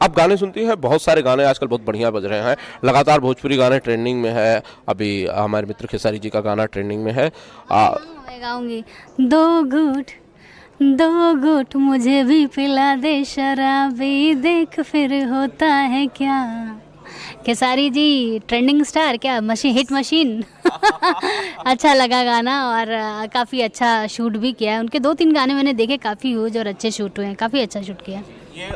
आप गाने सुनती हैं? बहुत सारे गाने आजकल बहुत बढ़िया बज रहे हैं, लगातार भोजपुरी गाने ट्रेंडिंग में है। अभी हमारे मित्र खेसारी जी का गाना ट्रेंडिंग में है। मैं गाऊंगी, दो घूट मुझे भी पिला दे शराबी, देख फिर होता है क्या। खेसारी जी ट्रेंडिंग स्टार, क्या मशीन, हिट मशीन। अच्छा लगा गाना, और काफ़ी अच्छा शूट भी किया है। उनके 2-3 गाने मैंने देखे, काफ़ी ह्यूज और अच्छे शूट हुए हैं, काफ़ी अच्छा शूट किया। ये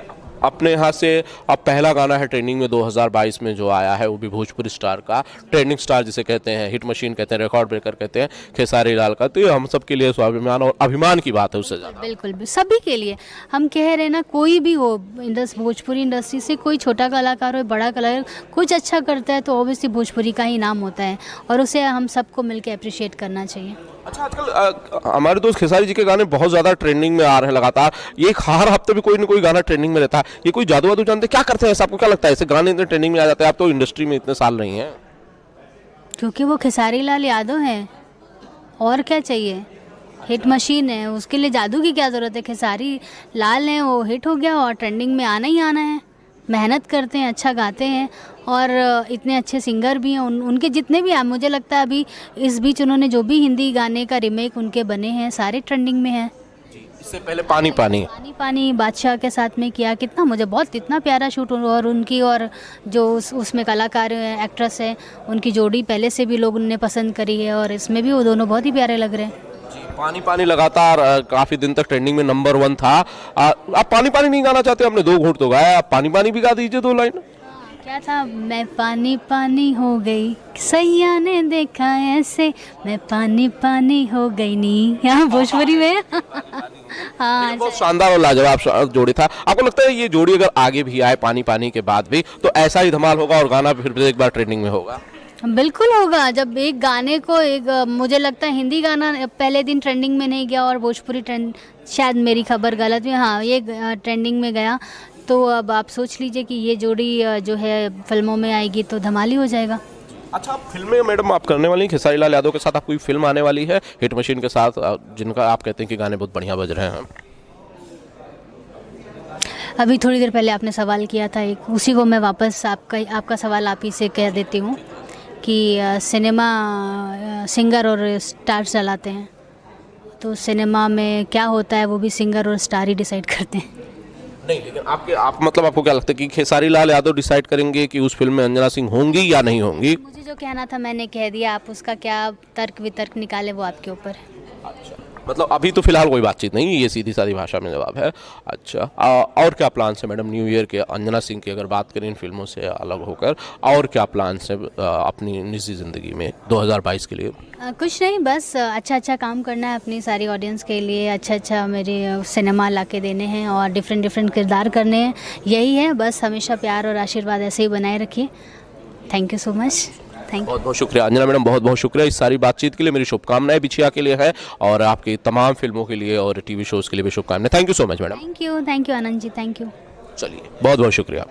अपने यहाँ से अब पहला गाना है ट्रेंडिंग में 2022 में जो आया है, वो भी भोजपुरी स्टार का, ट्रेंडिंग स्टार जिसे कहते हैं, हिट मशीन कहते हैं, रिकॉर्ड ब्रेकर कहते हैं, खेसारी लाल का। तो ये हम सब के लिए स्वाभिमान और अभिमान की बात है उससे ज़्यादा। बिल्कुल भी सभी के लिए। हम कह रहे हैं ना, कोई भी हो भोजपुरी इंडस्ट्री से, कोई छोटा कलाकार हो बड़ा कलाकार, कुछ अच्छा करता है तो ऑब्वियसली भोजपुरी का ही नाम होता है, और उसे हम सबको मिलकर अप्रिशिएट करना चाहिए। अच्छा, आजकल हमारे दोस्त खेसारी जी के गाने बहुत ज़्यादा ट्रेंडिंग में आ रहे हैं लगातार। ये हर हफ्ते भी कोई ना कोई गाना ट्रेंडिंग में रहता है। ये कोई जादू वादू जानते हैं? क्या करते हैं ऐसा? आपको क्या लगता है ऐसे गाने इतने ट्रेंडिंग में आ जाते हैं? आप तो इंडस्ट्री में इतने साल रही हैं। क्योंकि वो खेसारी लाल यादव हैं, और क्या चाहिए। हिट मशीन है, उसके लिए जादू की क्या ज़रूरत है। खेसारी लाल हैं, वो हिट हो गया और ट्रेंडिंग में आना ही आना है। मेहनत करते हैं, अच्छा गाते हैं, और इतने अच्छे सिंगर भी हैं। उनके जितने भी हैं, मुझे लगता है अभी इस बीच उन्होंने जो भी हिंदी गाने का रीमेक उनके बने हैं, सारे ट्रेंडिंग में हैं। इससे पहले पानी पानी पानी बादशाह के साथ में किया, कितना मुझे बहुत इतना प्यारा शूट, और उनकी और जो उसमें कलाकार एक्ट्रेस है, उनकी जोड़ी पहले से भी लोगों ने पसंद करी है, और इसमें भी वो दोनों बहुत ही प्यारे लग रहे हैं। पानी पानी लगातार काफी दिन तक ट्रेंडिंग में नंबर 1 था। आप पानी पानी नहीं गाना चाहते? हमने 2 घूंट तो गाया, आप पानी पानी भी गा दीजिए 2 लाइन। क्या था? मैं पानी पानी हो गई, सैया ने देखा ऐसे, मैं पानी पानी हो गई नी। यहाँ भोजपुरी में हाँ, बहुत शानदार और लाजवाब जोड़ी था। आपको लगता है ये जोड़ी अगर आगे भी आए पानी पानी के बाद भी, तो ऐसा ही धमाल होगा और गाना फिर एक बार ट्रेंडिंग में होगा? बिल्कुल होगा। जब एक गाने को मुझे लगता है हिंदी गाना पहले दिन ट्रेंडिंग में नहीं गया, और भोजपुरी ट्रेंड, शायद मेरी खबर गलत हुई, हाँ ये ट्रेंडिंग में गया, तो अब आप सोच लीजिए कि ये जोड़ी जो है फिल्मों में आएगी तो धमाल ही हो जाएगा। अच्छा, फिल्में मैडम आप करने वाली हैं खेसारी लाल यादव के साथ? आप कोई फिल्म आने वाली है हिट मशीन के साथ, जिनका आप कहते हैं कि गाने बहुत बढ़िया बज रहे हैं? अभी थोड़ी देर पहले आपने सवाल किया था एक, उसी को मैं वापस आपका सवाल आप ही से कह देती हूँ कि सिनेमा सिंगर और स्टार चलाते हैं, तो सिनेमा में क्या होता है वो भी सिंगर और स्टार ही डिसाइड करते हैं। नहीं, लेकिन आपको क्या लगता है कि खेसारी लाल यादव डिसाइड करेंगे कि उस फिल्म में अंजना सिंह होंगी या नहीं होंगी? मुझे जो कहना था मैंने कह दिया, आप उसका क्या तर्क वितर्क निकाले वो आपके ऊपर है। अच्छा, मतलब अभी तो फिलहाल कोई बातचीत नहीं, ये सीधी सादी भाषा में जवाब है। अच्छा, और क्या प्लान्स है मैडम न्यू ईयर के? अंजना सिंह की अगर बात करें इन फिल्मों से अलग होकर, और क्या प्लान्स है अपनी निजी ज़िंदगी में 2022 के लिए? कुछ नहीं, बस अच्छा काम करना है अपनी सारी ऑडियंस के लिए, अच्छा मेरे सिनेमा ला के देने हैं, और डिफरेंट किरदार करने हैं। यही है बस, हमेशा प्यार और आशीर्वाद ऐसे ही बनाए रखिए। Thank you so much. बहुत बहुत शुक्रिया अंजना मैडम, बहुत बहुत शुक्रिया इस सारी बातचीत के लिए। मेरी शुभकामनाएं बिछिया के लिए है, और आपकी तमाम फिल्मों के लिए और टीवी शोज़ के लिए भी शुभकामनाएं। Thank you so much madam. Thank you Anand ji, thank you. चलिए, बहुत बहुत शुक्रिया।